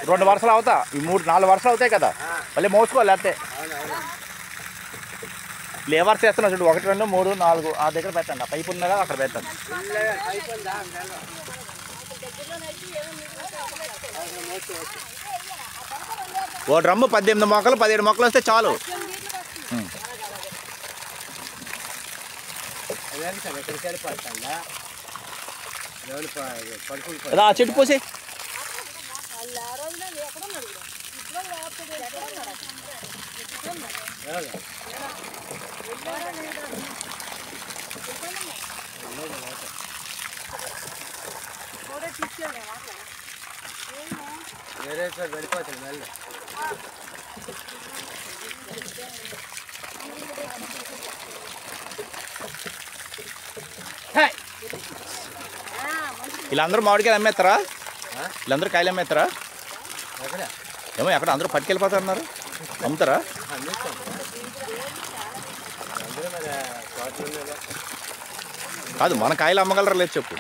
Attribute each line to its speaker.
Speaker 1: రెండు వరుసలు అవుతా ఈ 3-4 వరుసలు అవుతాయి కదా మళ్ళీ మోసుకోవాలి లేకపోతే లేవర్స్ చేస్తున్నా చూడు 1 2 3 4 ఆ దగ్గర పెట్టండి ఆ పైపు ఉన్నదా అక్కడ పెట్టండి ఓ డ్రమ్ము 18 మొక్కలు 17 మొక్కలు వస్తే చాలు ఆ చెట్టు పోసి
Speaker 2: వెళ్ళిపోతుంది మళ్ళీ
Speaker 1: వీళ్ళందరూ మామిడికాయలు అమ్మేస్తారా వీళ్ళందరూ కాయలు అమ్మేస్తారా ఏమో ఎక్కడ అందరూ పట్టుకెళ్ళిపోతారు అన్నారు అమ్ముతారా కాదు మన కాయలు అమ్మగలరా లేదు చెప్పు